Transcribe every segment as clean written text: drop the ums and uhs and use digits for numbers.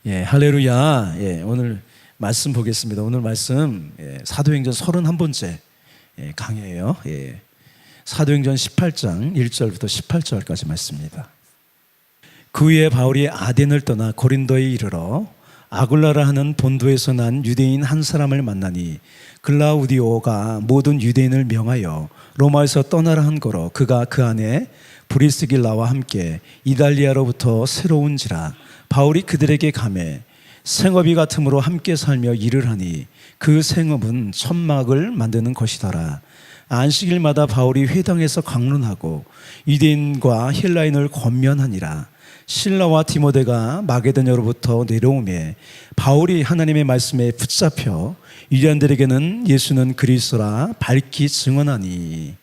예, 할렐루야. 예, 오늘 말씀 보겠습니다. 오늘 말씀 사도행전 31번째 강해예요. 예, 사도행전 18장 1절부터 18절까지 말씀입니다. 그 후에 바울이 아덴을 떠나 고린도에 이르러 아굴라라 하는 본도에서 난 유대인 한 사람을 만나니 글라우디오가 모든 유대인을 명하여 로마에서 떠나라 한 거로 그가 그 안에 브리스길라와 함께 이달리아로부터 새로운지라. 바울이 그들에게 가매 생업이 같음으로 함께 살며 일을 하니 그 생업은 천막을 만드는 것이더라. 안식일마다 바울이 회당에서 강론하고 유대인과 헬라인을 권면하니라. 실라와 디모데가 마게도냐로부터 내려오매 바울이 하나님의 말씀에 붙잡혀 유대인들에게는 예수는 그리스도라 밝히 증언하니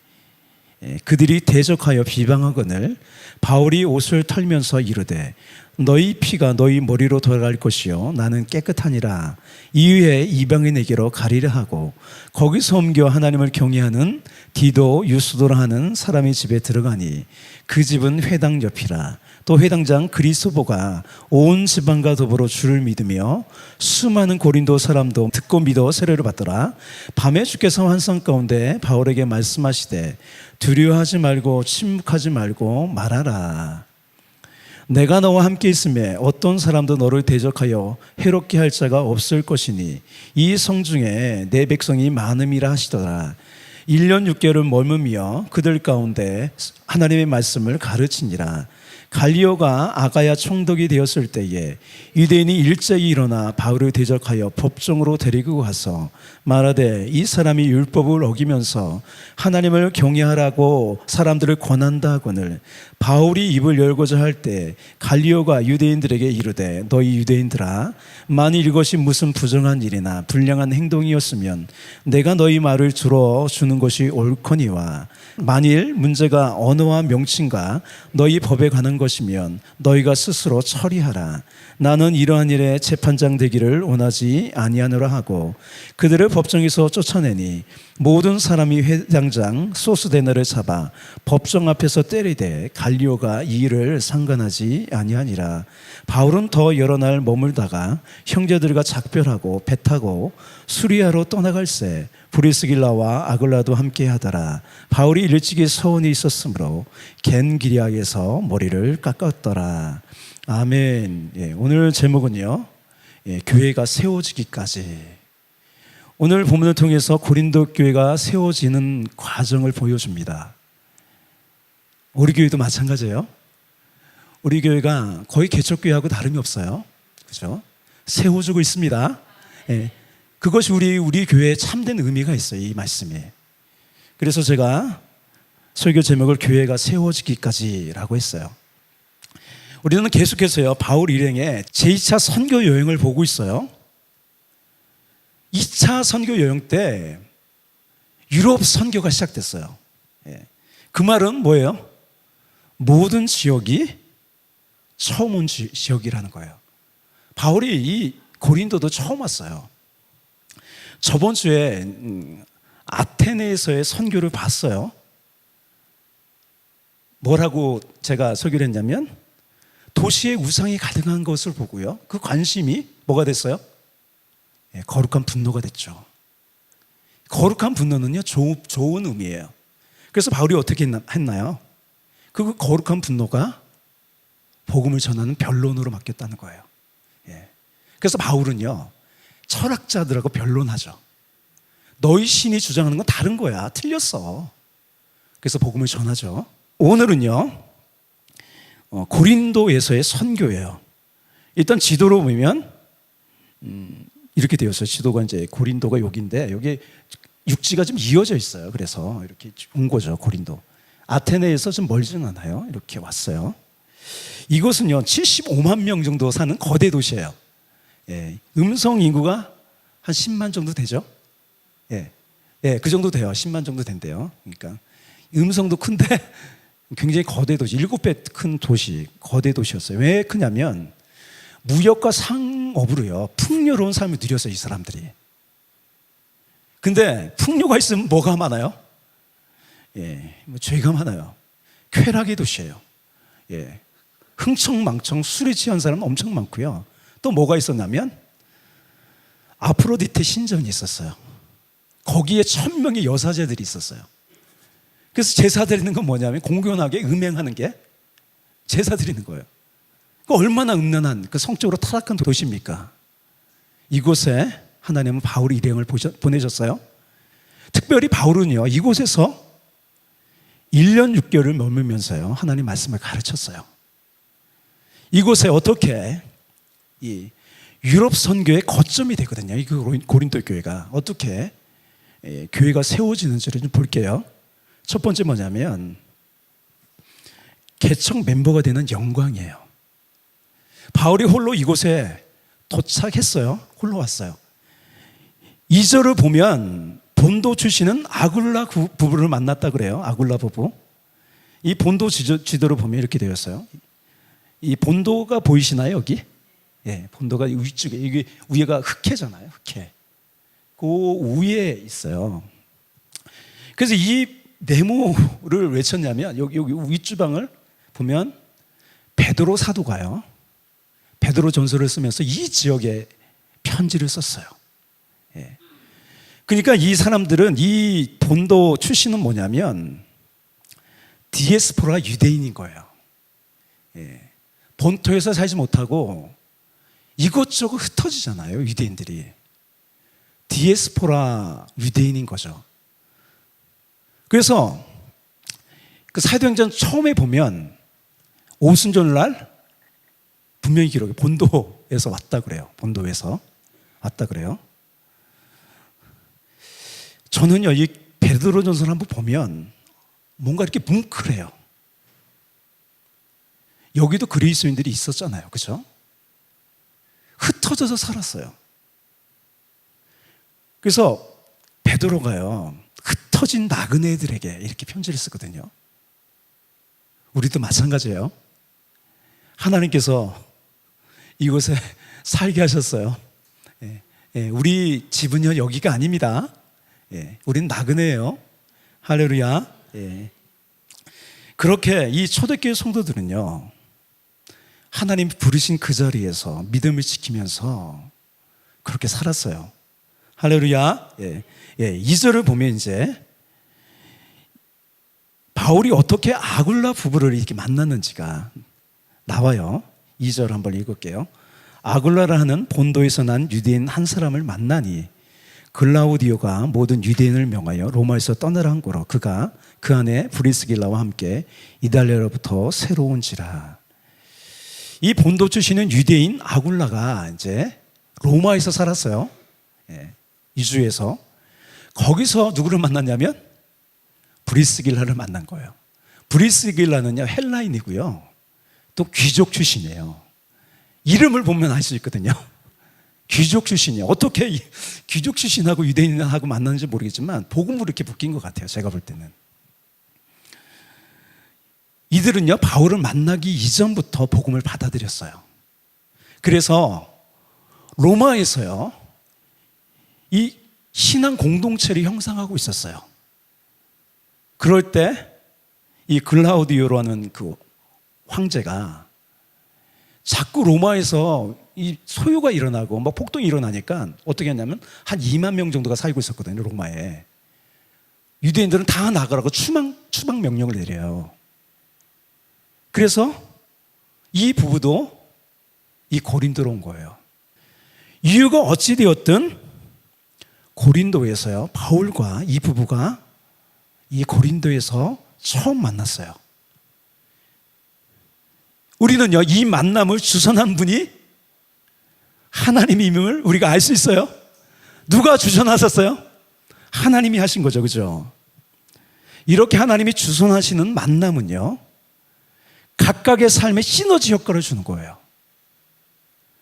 그들이 대적하여 비방하거늘 바울이 옷을 털면서 이르되 너희 피가 너희 머리로 돌아갈 것이요 나는 깨끗하니라. 이후에 이방인에게로 가리려 하고 거기서 옮겨 하나님을 경외하는 디도 유스도라 하는 사람의 집에 들어가니 그 집은 회당 옆이라. 또 회당장 그리스도가 온 지방과 더불어 주를 믿으며 수많은 고린도 사람도 듣고 믿어 세례를 받더라. 밤에 주께서 환상 가운데 바울에게 말씀하시되 두려워하지 말고 침묵하지 말고 말하라. 내가 너와 함께 있음에 어떤 사람도 너를 대적하여 해롭게 할 자가 없을 것이니 이 성중에 내 백성이 많음이라 하시더라. 1년 6개월을 머무며 그들 가운데 하나님의 말씀을 가르치니라. 갈리오가 아가야 총독이 되었을 때에 유대인이 일제히 일어나 바울을 대적하여 법정으로 데리고 가서 말하되 이 사람이 율법을 어기면서 하나님을 경외하라고 사람들을 권한다 하거늘 바울이 입을 열고자 할 때 갈리오가 유대인들에게 이르되 너희 유대인들아 만일 이것이 무슨 부정한 일이나 불량한 행동이었으면 내가 너희 말을 들어주는 것이 옳거니와 만일 문제가 언어와 명칭과 너희 법에 관한 것이면 너희가 스스로 처리하라. 나는 이러한 일에 재판장 되기를 원하지 아니하노라 하고 그들을 법정에서 쫓아내니 모든 사람이 회당장 소스데나를 잡아 법정 앞에서 때리되 갈리오가 이 일을 상관하지 아니하니라. 바울은 더 여러 날 머물다가 형제들과 작별하고 배 타고 수리아로 떠나갈새 브리스길라와 아굴라도 함께 하더라. 바울이 일찍이 서원이 있었으므로 겐기리아에서 머리를 깎았더라. 아멘. 예, 오늘 제목은요, 교회가 세워지기까지. 오늘 본문을 통해서 고린도 교회가 세워지는 과정을 보여줍니다. 우리 교회도 마찬가지예요. 우리 교회가 거의 개척교회하고 다름이 없어요. 그렇죠? 세워지고 있습니다. 예, 그것이 우리 교회에 참된 의미가 있어요. 이 말씀에. 그래서 제가 설교 제목을 교회가 세워지기까지라고 했어요. 우리는 계속해서요 바울 일행의 제2차 선교 여행을 보고 있어요. 2차 선교 여행 때 유럽 선교가 시작됐어요. 그 말은 뭐예요? 모든 지역이 처음 온 지역이라는 거예요. 바울이 이 고린도도 처음 왔어요. 저번 주에 아테네에서의 선교를 봤어요. 뭐라고 제가 설교를 했냐면 도시에 우상이 가득한 것을 보고요 그 관심이 뭐가 됐어요? 거룩한 분노가 됐죠. 거룩한 분노는요 좋은 의미예요. 그래서 바울이 어떻게 했나요? 그 거룩한 분노가 복음을 전하는 변론으로 바뀌었다는 거예요. 그래서 바울은요 철학자들하고 변론하죠. 너희 신이 주장하는 건 다른 거야. 틀렸어. 그래서 복음을 전하죠. 오늘은요 고린도에서의 선교예요. 일단 지도로 보면 이렇게 되어 있어요. 지도가 이제 고린도가 여기인데 여기 육지가 좀 이어져 있어요. 그래서 이렇게 온 거죠. 고린도. 아테네에서 좀 멀지는 않아요. 이렇게 왔어요. 이곳은요 75만 명 정도 사는 거대 도시예요. 음성 인구가 한 10만 정도 되죠. 그 정도 돼요. 10만 정도 된대요. 그러니까 음성도 큰데 굉장히 거대 도시, 7배 큰 도시, 거대 도시였어요. 왜 크냐면 무역과 상업으로요 풍요로운 삶을 누렸어요 이 사람들이. 근데 풍요가 있으면 뭐가 많아요? 죄가 많아요. 쾌락의 도시예요. 흥청망청 술에 취한 사람은 엄청 많고요 또 뭐가 있었냐면 아프로디테 신전이 있었어요. 거기에 1000명의 여사제들이 있었어요. 그래서 제사 드리는 건 뭐냐면 공공하게 음행하는 게 제사 드리는 거예요. 그 얼마나 음란한 그 성적으로 타락한 도시입니까? 이곳에 하나님은 바울의 일행을 보내셨어요. 특별히 바울은요, 이곳에서 1년 6개월을 머물면서요, 하나님 말씀을 가르쳤어요. 이곳에 어떻게 이 유럽 선교의 거점이 되거든요. 이 고린도 교회가 어떻게 교회가 세워지는지를 좀 볼게요. 첫 번째 뭐냐면 개척 멤버가 되는 영광이에요. 바울이 홀로 이곳에 도착했어요. 홀로 왔어요. 2절을 보면 본도 출신은 아굴라 부부를 만났다 그래요. 아굴라 부부. 이 본도 지도를 보면 이렇게 되어 있어요. 이 본도가 보이시나요, 여기? 예, 본도가 위쪽에, 이게 위에가 흑해잖아요, 흑해. 그 위에 있어요. 그래서 이 네모를 왜 쳤냐면, 여기 윗주방을 보면 베드로 사도가요, 베드로 전서를 쓰면서 이 지역에 편지를 썼어요. 예. 그러니까 이 사람들은, 이 본도 출신은 뭐냐면 디에스포라 유대인인 거예요. 예. 본토에서 살지 못하고 이것저것 흩어지잖아요, 유대인들이. 디에스포라 유대인인 거죠. 그래서 그 사도행전 처음에 보면 오순절날 분명히 기록해, 본도에서 왔다 그래요. 본도에서 왔다 그래요. 저는요, 이 베드로전서를 한번 보면 뭔가 이렇게 뭉클해요. 여기도 그리스도인들이 있었잖아요, 그렇죠? 흩어져서 살았어요. 그래서 베드로가요, 흩어진 나그네들에게 이렇게 편지를 쓰거든요. 우리도 마찬가지예요. 하나님께서 이곳에 살게 하셨어요. 예, 예, 우리 집은요, 여기가 아닙니다. 예, 우린 나그네예요. 할렐루야. 예. 그렇게 이 초대교회 성도들은요, 하나님 부르신 그 자리에서 믿음을 지키면서 그렇게 살았어요. 할렐루야. 예. 예. 2절을 보면 이제 바울이 어떻게 아굴라 부부를 이렇게 만났는지가 나와요. 2절 한번 읽을게요. 아굴라라 하는 본도에서 난 유대인 한 사람을 만나니 글라우디오가 모든 유대인을 명하여 로마에서 떠나라 한 거로 그가 그 안에 브리스길라와 함께 이달리아로부터 새로 온지라. 이 본도 출신은 유대인 아굴라가 이제 로마에서 살았어요. 예, 이주에서. 거기서 누구를 만났냐면 브리스길라를 만난 거예요. 브리스길라는요, 헬라인이고요, 또 귀족 출신이에요. 이름을 보면 알 수 있거든요. 귀족 출신이에요. 어떻게 귀족 출신하고 유대인하고 만났는지 모르겠지만 복음으로 이렇게 묶인 것 같아요, 제가 볼 때는. 이들은요, 바울을 만나기 이전부터 복음을 받아들였어요. 그래서 로마에서요, 이 신앙 공동체를 형성하고 있었어요. 그럴 때 이 글라우디오라는 그 황제가 자꾸 로마에서 이 소요가 일어나고 막 폭동이 일어나니까 어떻게 했냐면 한 2만 명 정도가 살고 있었거든요, 로마에. 유대인들은 다 나가라고 추방 명령을 내려요. 그래서 이 부부도 이 고린도로 온 거예요. 이유가 어찌되었든 고린도에서요, 바울과 이 부부가 이 고린도에서 처음 만났어요. 우리는요, 이 만남을 주선한 분이 하나님임을 우리가 알 수 있어요. 누가 주선하셨어요? 하나님이 하신 거죠, 그죠? 이렇게 하나님이 주선하시는 만남은요, 각각의 삶에 시너지 효과를 주는 거예요.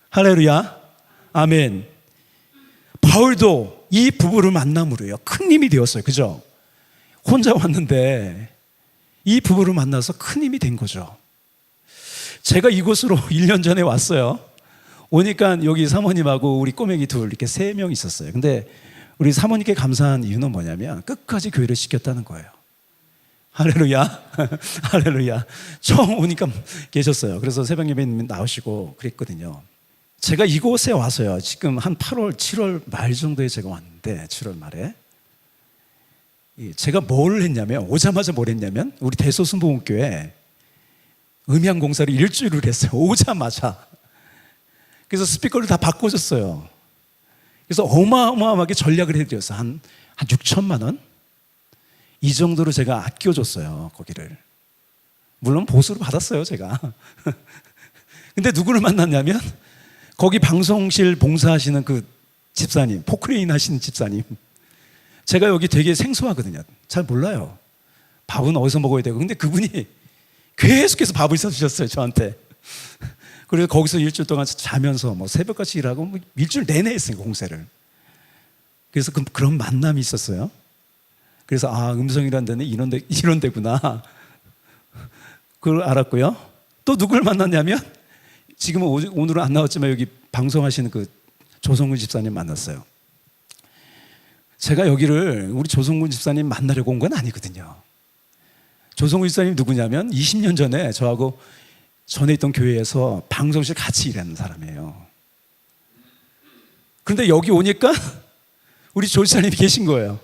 할렐루야. 아멘. 바울도 이 부부를 만남으로요, 큰 힘이 되었어요, 그죠? 혼자 왔는데 이 부부를 만나서 큰 힘이 된 거죠. 제가 이곳으로 1년 전에 왔어요. 오니까 여기 사모님하고 우리 꼬맹이 둘, 이렇게 3명 있었어요. 근데 우리 사모님께 감사한 이유는 뭐냐면 끝까지 교회를 시켰다는 거예요. 할렐루야. 할렐루야. 처음 오니까 계셨어요. 그래서 새벽 예배님 나오시고 그랬거든요. 제가 이곳에 와서요, 지금 한 8월, 7월 말 정도에 제가 왔는데, 7월 말에 제가 뭘 했냐면, 오자마자 뭘 했냐면, 우리 대소순복음교회 음향 공사를 일주일을 했어요. 오자마자. 그래서 스피커를 다 바꿔줬어요. 그래서 어마어마하게 전략을 해드렸어요. 한 6천만 원? 이 정도로 제가 아껴줬어요, 거기를. 물론 보수를 받았어요, 제가. 근데 누구를 만났냐면, 거기 방송실 봉사하시는 그 집사님, 포크레인 하시는 집사님. 제가 여기 되게 생소하거든요. 잘 몰라요. 밥은 어디서 먹어야 되고. 근데 그분이 계속해서 밥을 사주셨어요, 저한테. 그래서 거기서 일주일 동안 자면서 뭐 새벽같이 일하고 뭐 일주일 내내 했어요, 공세를. 그래서 그런 만남이 있었어요. 그래서 음성이란 데는 이런 데구나. 그걸 알았고요. 또 누굴 만났냐면, 지금은 오늘은 안 나왔지만 여기 방송하시는 그 조성근 집사님 만났어요. 제가 여기를 우리 조성근 집사님 만나려고 온 건 아니거든요. 조성근 집사님 누구냐면 20년 전에 저하고 전에 있던 교회에서 방송실 같이 일하는 사람이에요. 그런데 여기 오니까 우리 조 집사님이 계신 거예요.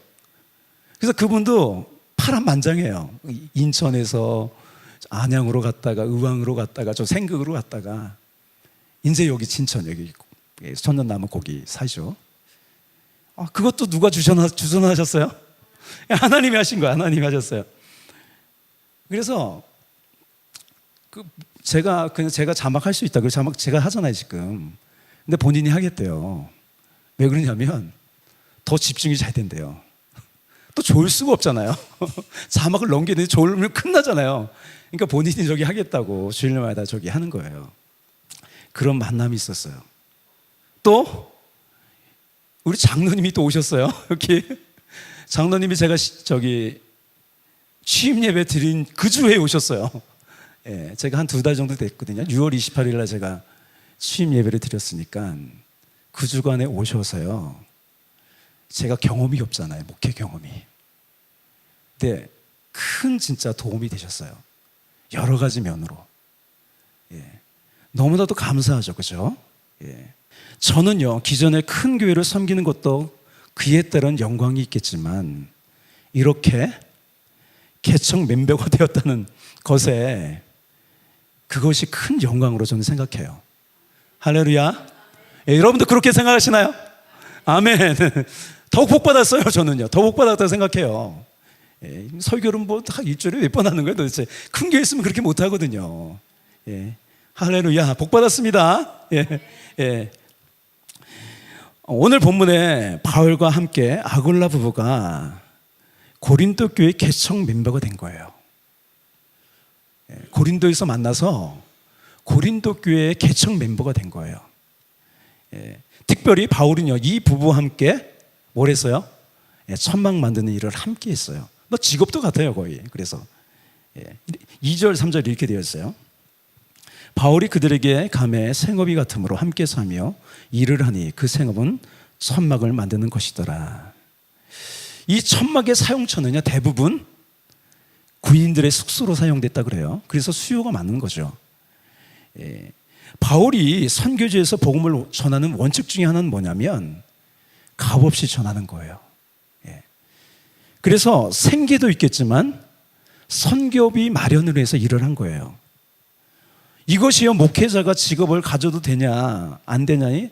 그래서 그분도 파란만장해요. 인천에서 안양으로 갔다가 의왕으로 갔다가 저 생극으로 갔다가 이제 여기 진천, 여기 천년나무 거기 사시죠. 그것도 누가 주선하셨어요? 하나님이 하신 거예요. 하나님이 하셨어요. 그래서 제가 자막할 수 있다. 그 자막 제가 하잖아요, 지금. 근데 본인이 하겠대요. 왜 그러냐면 더 집중이 잘 된대요. 또 좋을 수가 없잖아요. 자막을 넘기는데 졸으면 끝나잖아요. 그러니까 본인이 저기 하겠다고 주일마다 저기 하는 거예요. 그런 만남이 있었어요. 또 우리 장로님이 또 오셨어요. 여기 장로님이 제가 저기 취임 예배 드린 그 주에 오셨어요. 예, 제가 한 2달 정도 됐거든요. 6월 28일 날 제가 취임 예배를 드렸으니까 그 주간에 오셔서요. 제가 경험이 없잖아요. 목회 경험이. 근데 큰 진짜 도움이 되셨어요. 여러 가지 면으로. 예. 너무나도 감사하죠. 그죠? 예. 저는요, 기존에 큰 교회를 섬기는 것도 그에 따른 영광이 있겠지만, 이렇게 개척 멤버가 되었다는 것에 그것이 큰 영광으로 저는 생각해요. 할렐루야. 예, 여러분도 그렇게 생각하시나요? 아멘. 더욱 복 받았어요, 저는요. 더 복 받았다고 생각해요. 예, 설교는 뭐 일주일에 몇 번 하는 거예요, 도대체. 큰 교회 있으면 그렇게 못 하거든요. 예. 할렐루야. 복 받았습니다. 예. 예. 오늘 본문에 바울과 함께 아굴라 부부가 고린도 교회 개척 멤버가 된 거예요. 예. 고린도에서 만나서 고린도 교회의 개척 멤버가 된 거예요. 예. 특별히 바울은요, 이 부부와 함께 뭘 했어요? 예, 천막 만드는 일을 함께 했어요. 뭐 직업도 같아요, 거의. 그래서 2절 3절 이렇게 되어 있어요. 바울이 그들에게 감에 생업이 같으므로 함께 사며 일을 하니 그 생업은 천막을 만드는 것이더라. 이 천막의 사용처는요, 대부분 군인들의 숙소로 사용됐다 그래요. 그래서 수요가 많은 거죠. 예. 바울이 선교지에서 복음을 전하는 원칙 중에 하나는 뭐냐면 값없이 전하는 거예요. 예. 그래서 생계도 있겠지만 선교비 마련을 해서 일을 한 거예요. 이것이요, 목회자가 직업을 가져도 되냐 안 되냐의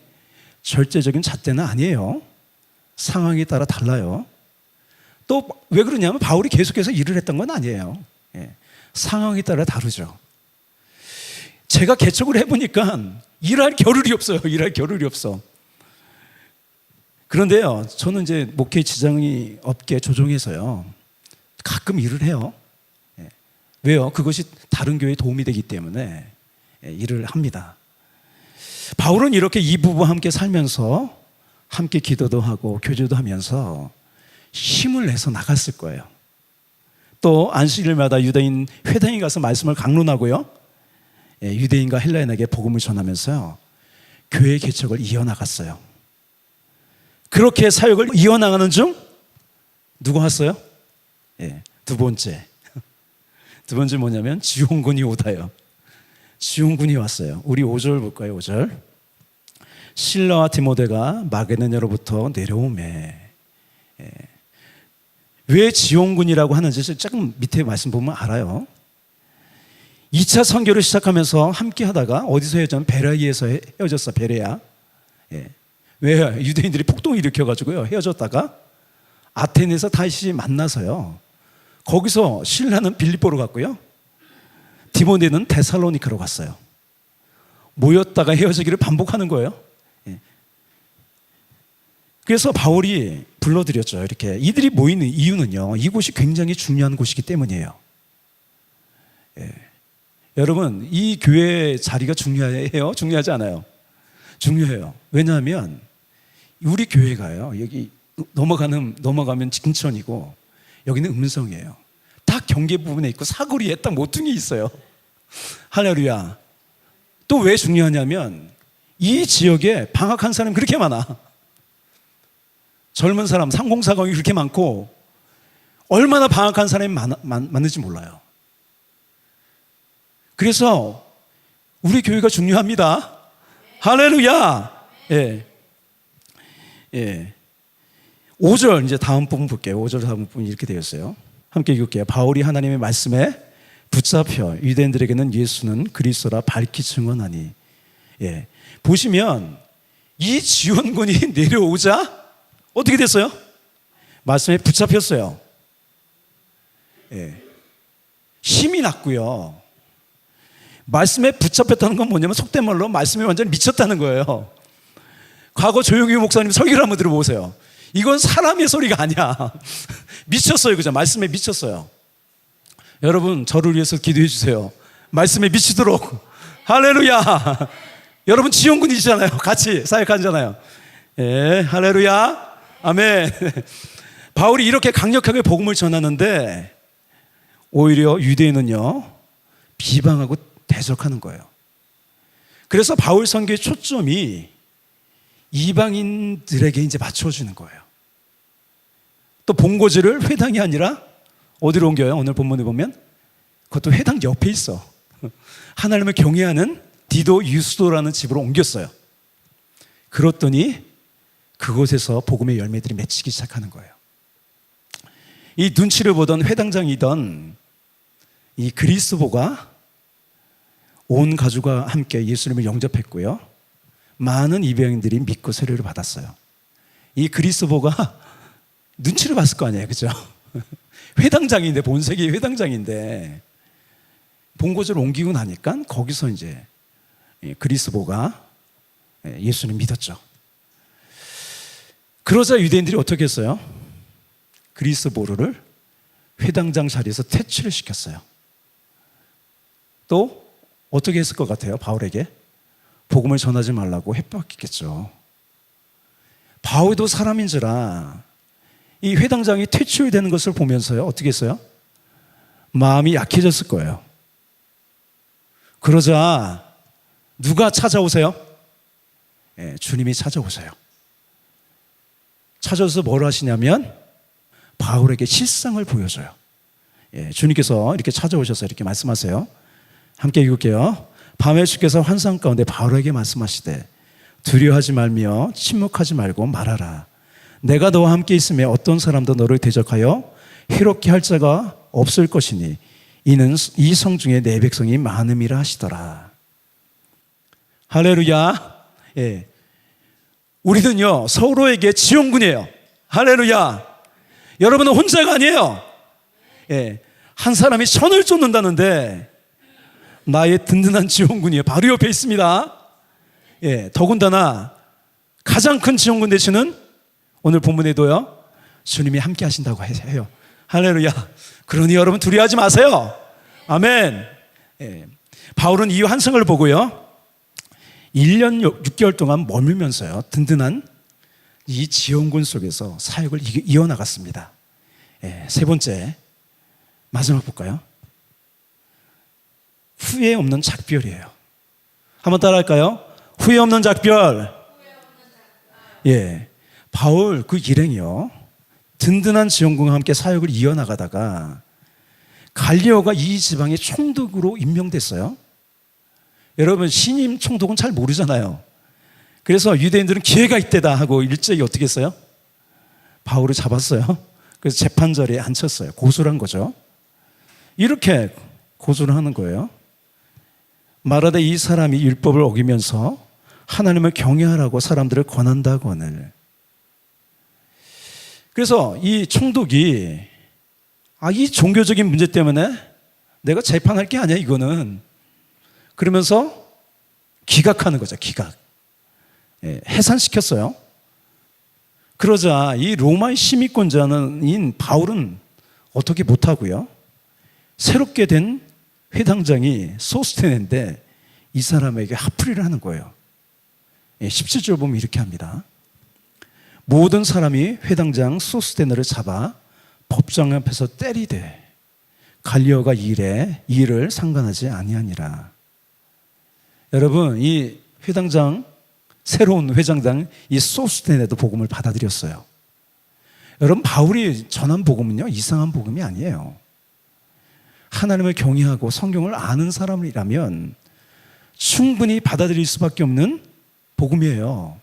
절대적인 잣대는 아니에요. 상황에 따라 달라요. 또 왜 그러냐면 바울이 계속해서 일을 했던 건 아니에요. 예. 상황에 따라 다르죠. 제가 개척을 해보니까 일할 겨를이 없어요. 일할 겨를이 없어. 그런데요, 저는 이제 목회 지장이 없게 조정해서요, 가끔 일을 해요. 예. 왜요? 그것이 다른 교회에 도움이 되기 때문에 일을 합니다. 바울은 이렇게 이 부부와 함께 살면서 함께 기도도 하고 교제도 하면서 힘을 내서 나갔을 거예요. 또 안식일마다 유대인 회당에 가서 말씀을 강론하고요, 유대인과 헬라인에게 복음을 전하면서요, 교회 개척을 이어나갔어요. 그렇게 사역을 이어나가는 중 누가 왔어요? 두 번째. 두 번째 뭐냐면 지용군이 오다요. 지용군이 왔어요. 우리 5절 볼까요? 5절. 실라와 디모데가 마게도냐로부터 내려오매. 왜 지원군이라고 하는지 조금 밑에 말씀 보면 알아요. 2차 선교를 시작하면서 함께 하다가 어디서 헤어졌냐면 베레아에서 헤어졌어. 베레아. 왜 유대인들이 폭동을 일으켜가지고요 헤어졌다가 아테네에서 다시 만나서요. 거기서 신라는 빌립보로 갔고요. 디모데는 데살로니카로 갔어요. 모였다가 헤어지기를 반복하는 거예요. 그래서 바울이 불러드렸죠. 이렇게 이들이 모이는 이유는요, 이곳이 굉장히 중요한 곳이기 때문이에요. 여러분, 이 교회 자리가 중요해요? 중요하지 않아요? 중요해요. 왜냐하면 우리 교회가요, 여기 넘어가면 진천이고 여기는 음성이에요. 딱 경계 부분에 있고 사거리에 딱 모퉁이 있어요. 할렐루야. 또 왜 중요하냐면 이 지역에 방학한 사람이 그렇게 많아. 젊은 사람 3040이 그렇게 많고 얼마나 방학한 사람이 많은지 몰라요. 그래서 우리 교회가 중요합니다. 할렐루야. 예. 5절 이제 다음 부분 볼게요. 5절 다음 부분 이렇게 되었어요. 함께 읽을게요. 바울이 하나님의 말씀에 붙잡혀 유대인들에게는 예수는 그리스도라 밝히 증언하니. 보시면 이 지원군이 내려오자 어떻게 됐어요? 말씀에 붙잡혔어요. 힘이 났고요. 말씀에 붙잡혔다는 건 뭐냐면 속된 말로 말씀에 완전히 미쳤다는 거예요. 과거 조용희 목사님 설교를 한번 들어보세요. 이건 사람의 소리가 아니야. 미쳤어요. 그죠? 말씀에 미쳤어요. 여러분, 저를 위해서 기도해 주세요. 말씀에 미치도록. 할렐루야. 여러분 지원군이시잖아요. 같이 사역하잖아요. 할렐루야. 아멘. 바울이 이렇게 강력하게 복음을 전하는데 오히려 유대인은요 비방하고 대적하는 거예요. 그래서 바울 선교의 초점이 이방인들에게 이제 맞춰주는 거예요. 또 본고지를 회당이 아니라 어디로 옮겨요? 오늘 본문에 보면 그것도 회당 옆에 있어. 하나님을 경외하는 디도 유스도라는 집으로 옮겼어요. 그렇더니 그곳에서 복음의 열매들이 맺히기 시작하는 거예요. 이 눈치를 보던 회당장이던 이 그리스도가 온 가족과 함께 예수님을 영접했고요. 많은 이방인들이 믿고 세례를 받았어요. 이 그리스도가 눈치를 봤을 거 아니에요, 그죠? 회당장인데, 본세계 회당장인데 본고지를 옮기고 나니까 거기서 이제 그리스도가 예수님 믿었죠. 그러자 유대인들이 어떻게 했어요? 그리스도를 회당장 자리에서 퇴치를 시켰어요. 또 어떻게 했을 것 같아요? 바울에게 복음을 전하지 말라고 협박했겠죠. 바울도 사람인지라 이 회당장이 퇴출되는 것을 보면서요 어떻게 했어요? 마음이 약해졌을 거예요. 그러자 누가 찾아오세요? 주님이 찾아오세요. 찾아서 뭘 하시냐면 바울에게 실상을 보여줘요. 주님께서 이렇게 찾아오셔서 이렇게 말씀하세요. 함께 읽을게요. 밤에 주께서 환상 가운데 바울에게 말씀하시되 두려워하지 말며 침묵하지 말고 말하라. 내가 너와 함께 있으며 어떤 사람도 너를 대적하여 해롭게 할 자가 없을 것이니 이는 이 성 중에 내 백성이 많음이라 하시더라. 할렐루야. 우리는요 서로에게 지원군이에요. 할렐루야. 여러분은 혼자가 아니에요. 한 사람이 천을 쫓는다는데 나의 든든한 지원군이에요. 바로 옆에 있습니다. 더군다나 가장 큰 지원군 되시는 오늘 본문에도요 주님이 함께 하신다고 해요. 할렐루야. 그러니 여러분 두려워하지 마세요. 아멘. 바울은 이 환상을 보고요 1년 6개월 동안 머물면서요 든든한 이 지원군 속에서 사역을 이어나갔습니다. 세 번째 마지막 볼까요? 후회 없는 작별이에요. 한번 따라할까요? 후회 없는 작별. 바울 그 일행이요 든든한 지원군과 함께 사역을 이어나가다가 갈리오가 이 지방의 총독으로 임명됐어요. 여러분 신임 총독은 잘 모르잖아요. 그래서 유대인들은 기회가 있대다 하고 일제히 어떻게 했어요? 바울을 잡았어요. 그래서 재판자리에 앉혔어요. 고소를 한 거죠. 이렇게 고소를 하는 거예요. 말하되 이 사람이 율법을 어기면서 하나님을 경외하라고 사람들을 권한다거늘. 그래서 이 총독이 이 종교적인 문제 때문에 내가 재판할 게 아니야 이거는. 그러면서 기각하는 거죠. 기각. 해산시켰어요. 그러자 이 로마의 시민권자인 바울은 어떻게 못하고요. 새롭게 된 회당장이 소스테네인데 이 사람에게 화풀이를 하는 거예요. 17절 보면 이렇게 합니다. 모든 사람이 회당장 소스테네를 잡아 법정 앞에서 때리되 갈리오가 이를 상관하지 아니하니라. 여러분, 이 회당장, 새로운 회장장 이 소스테네도 복음을 받아들였어요. 여러분, 바울이 전한 복음은요 이상한 복음이 아니에요. 하나님을 경외하고 성경을 아는 사람이라면 충분히 받아들일 수밖에 없는 복음이에요.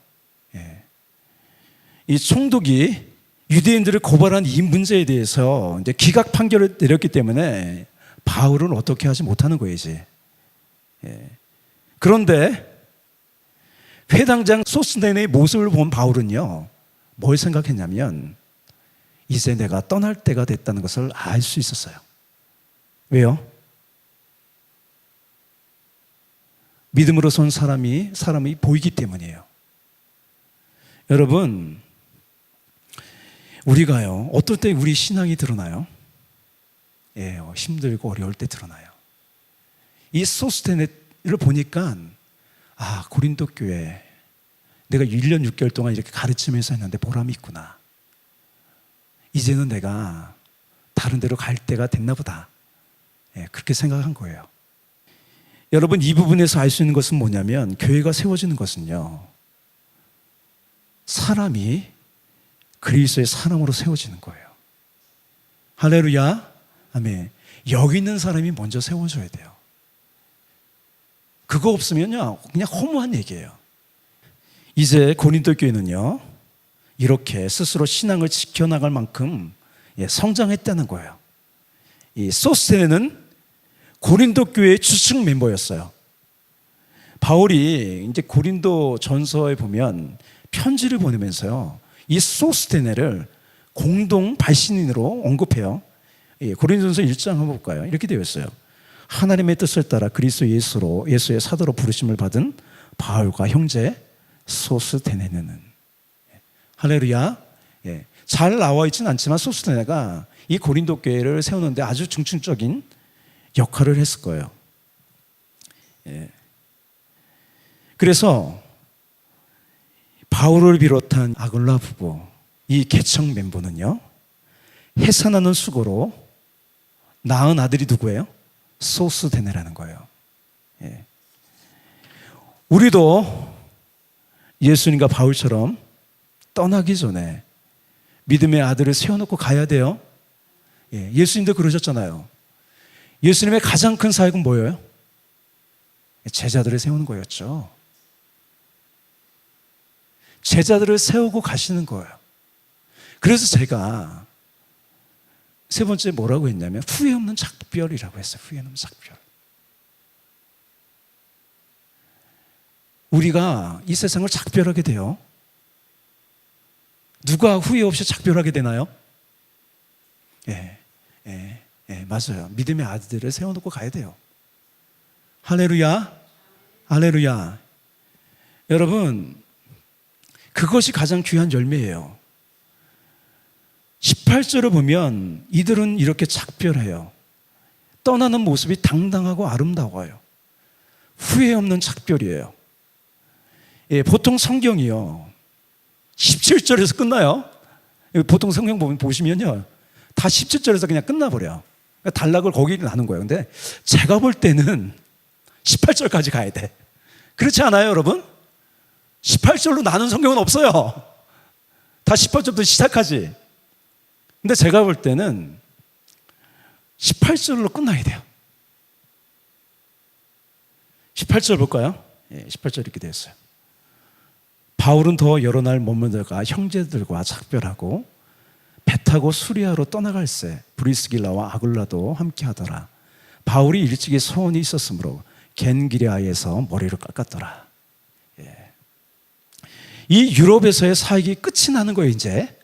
이 총독이 유대인들을 고발한 이 문제에 대해서 이제 기각 판결을 내렸기 때문에 바울은 어떻게 하지 못하는 거예요, 이제. 그런데 회당장 소스테네의 모습을 본 바울은요, 뭘 생각했냐면 이제 내가 떠날 때가 됐다는 것을 알 수 있었어요. 왜요? 믿음으로 선 사람이 보이기 때문이에요. 여러분, 우리가요, 어떨 때 우리 신앙이 드러나요? 힘들고 어려울 때 드러나요. 이 소스테네를 보니까 고린도 교회 내가 1년 6개월 동안 이렇게 가르치면서 했는데 보람이 있구나. 이제는 내가 다른 데로 갈 때가 됐나 보다. 그렇게 생각한 거예요. 여러분, 이 부분에서 알 수 있는 것은 뭐냐면 교회가 세워지는 것은요, 사람이 그리스도의 사람으로 세워지는 거예요. 할렐루야. 아멘. 여기 있는 사람이 먼저 세워줘야 돼요. 그거 없으면요 그냥 허무한 얘기예요. 이제 고린도 교회는요 이렇게 스스로 신앙을 지켜나갈 만큼 성장했다는 거예요. 이 소스테네는 고린도 교회의 주축 멤버였어요. 바울이 이제 고린도 전서에 보면 편지를 보내면서요 이 소스테네를 공동 발신인으로 언급해요. 고린도전서 1장 한번 볼까요? 이렇게 되어 있어요. 하나님의 뜻을 따라 그리스도 예수의 사도로 부르심을 받은 바울과 형제 소스테네는. 할렐루야. 잘 나와 있지는 않지만 소스테네가 이 고린도 교회를 세우는데 아주 중층적인 역할을 했을 거예요. 그래서 바울을 비롯한 아굴라 부부, 이 개척 멤버는요 해산하는 수고로 낳은 아들이 누구예요? 소스테네라는 거예요. 우리도 예수님과 바울처럼 떠나기 전에 믿음의 아들을 세워놓고 가야 돼요. 예수님도 그러셨잖아요. 예수님의 가장 큰 사역은 뭐예요? 제자들을 세우는 거였죠. 제자들을 세우고 가시는 거예요. 그래서 제가 세 번째 뭐라고 했냐면 후회 없는 작별이라고 했어요. 후회 없는 작별. 우리가 이 세상을 작별하게 돼요. 누가 후회 없이 작별하게 되나요? 맞아요. 믿음의 아들들을 세워놓고 가야 돼요. 할렐루야. 할렐루야. 여러분, 그것이 가장 귀한 열매예요. 18절을 보면 이들은 이렇게 작별해요. 떠나는 모습이 당당하고 아름다워요. 후회 없는 작별이에요. 보통 성경이요 17절에서 끝나요. 보통 성경 보시면요 다 17절에서 그냥 끝나버려요. 단락을 거기 나눈 거예요. 근데 제가 볼 때는 18절까지 가야 돼. 그렇지 않아요, 여러분? 18절로 나눈 성경은 없어요. 다 18절부터 시작하지. 근데 제가 볼 때는 18절로 끝나야 돼요. 18절 볼까요? 18절 이렇게 되어 있어요. 바울은 더 여러 날 머물다가 형제들과 작별하고 배 타고 수리아로 떠나갈새 브리스길라와 아굴라도 함께 하더라. 바울이 일찍이 소원이 있었으므로 겐기랴에서 머리를 깎았더라. 이 유럽에서의 사역이 끝이 나는 거예요. 이제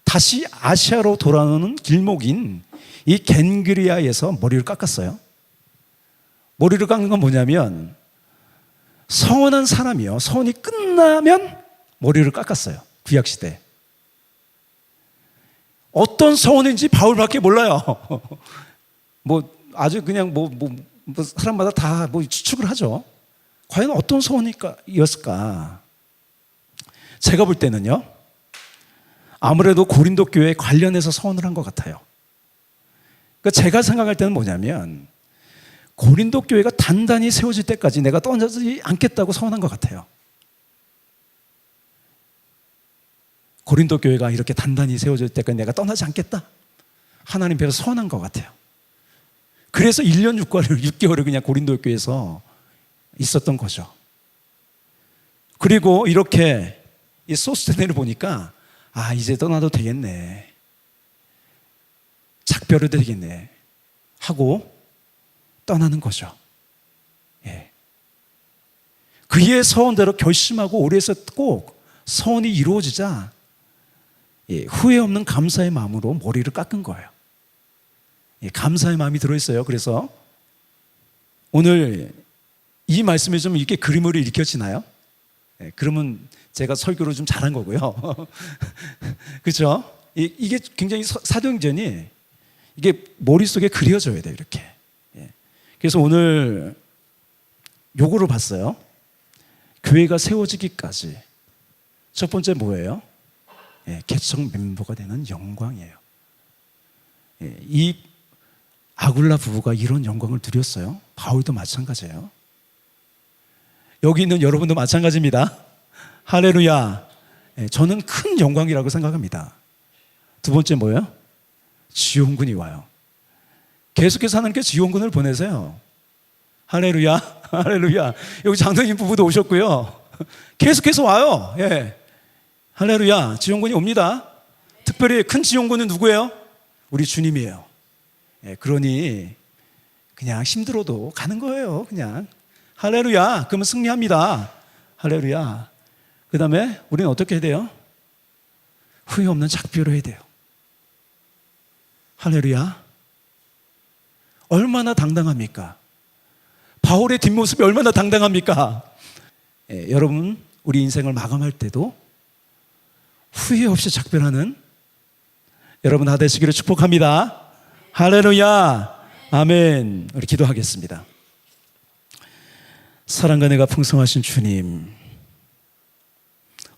다시 아시아로 돌아오는 길목인 이 겐기랴에서 머리를 깎았어요. 머리를 깎는 건 뭐냐면 서원한 사람이요, 서원이 끝나면 머리를 깎았어요. 구약시대. 어떤 서원인지 바울밖에 몰라요. 뭐 아주 그냥 뭐 사람마다 다 뭐 추측을 하죠. 과연 어떤 서원이었을까? 제가 볼 때는요, 아무래도 고린도 교회에 관련해서 서원을 한 것 같아요. 그러니까 제가 생각할 때는 뭐냐면 고린도 교회가 단단히 세워질 때까지 내가 떠나지 않겠다고 서원한 것 같아요. 고린도 교회가 이렇게 단단히 세워질 때까지 내가 떠나지 않겠다, 하나님 배로 서원한 것 같아요. 그래서 1년 6개월을 그냥 고린도 교회에서 있었던 거죠. 그리고 이렇게 이 소스테네를 보니까 이제 떠나도 되겠네, 작별을 되겠네 하고 떠나는 거죠. 그의 서원대로 결심하고 오래 해서 꼭 서원이 이루어지자 후회 없는 감사의 마음으로 머리를 깎은 거예요. 감사의 마음이 들어있어요. 그래서 오늘 이 말씀이 좀 이렇게 그림으로 읽혀지나요? 그러면 제가 설교를 좀 잘한 거고요. 그렇죠? 이게 굉장히 사도행전이 이게 머릿속에 그려져야 돼요. 이렇게. 그래서 오늘 요거를 봤어요. 교회가 세워지기까지 첫 번째 뭐예요? 개척 멤버가 되는 영광이에요. 이 아굴라 부부가 이런 영광을 누렸어요. 바울도 마찬가지예요. 여기 있는 여러분도 마찬가지입니다. 할렐루야. 저는 큰 영광이라고 생각합니다. 두 번째 뭐예요? 지원군이 와요. 계속해서 하나님께서 지원군을 보내세요. 할렐루야. 할렐루야. 여기 장로님 부부도 오셨고요. 계속해서 와요. 할렐루야. 지원군이 옵니다. 특별히 큰 지원군은 누구예요? 우리 주님이에요. 그러니 그냥 힘들어도 가는 거예요. 그냥 할렐루야. 그러면 승리합니다. 할렐루야. 그 다음에 우리는 어떻게 해야 돼요? 후회 없는 작별을 해야 돼요. 할렐루야. 얼마나 당당합니까? 바울의 뒷모습이 얼마나 당당합니까? 여러분, 우리 인생을 마감할 때도 후회 없이 작별하는 여러분 다 되시기를 축복합니다. 할렐루야. 아멘. 우리 기도하겠습니다. 사랑과 은혜가 풍성하신 주님,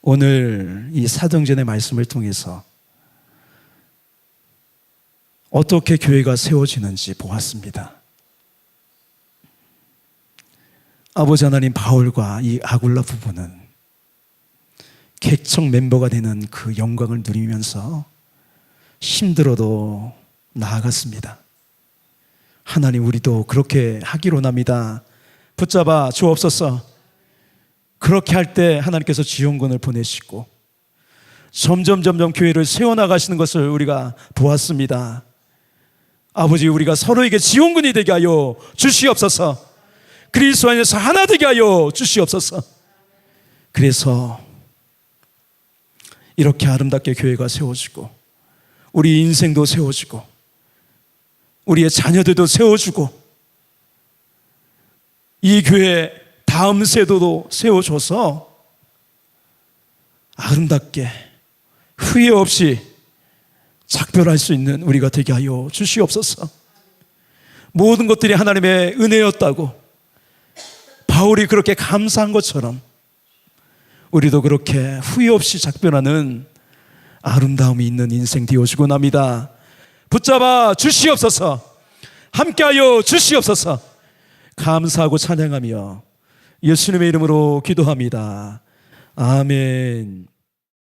오늘 이 사도행전의 말씀을 통해서 어떻게 교회가 세워지는지 보았습니다. 아버지 하나님, 바울과 이 아굴라 부부는 개척 멤버가 되는 그 영광을 누리면서 힘들어도 나아갔습니다. 하나님, 우리도 그렇게 하기로 합니다. 붙잡아 주옵소서. 그렇게 할 때 하나님께서 지원군을 보내시고 점점 교회를 세워나가시는 것을 우리가 보았습니다. 아버지, 우리가 서로에게 지원군이 되게 하여 주시옵소서. 그리스도 안에서 하나 되게 하여 주시옵소서. 그래서 이렇게 아름답게 교회가 세워지고 우리 인생도 세워지고 우리의 자녀들도 세워주고 이 교회 다음 세대도 세워줘서 아름답게 후회 없이 작별할 수 있는 우리가 되게 하여 주시옵소서. 모든 것들이 하나님의 은혜였다고 바울이 그렇게 감사한 것처럼 우리도 그렇게 후회 없이 작별하는 아름다움이 있는 인생 되어주고 납니다. 붙잡아 주시옵소서. 함께하여 주시옵소서. 감사하고 찬양하며 예수님의 이름으로 기도합니다. 아멘.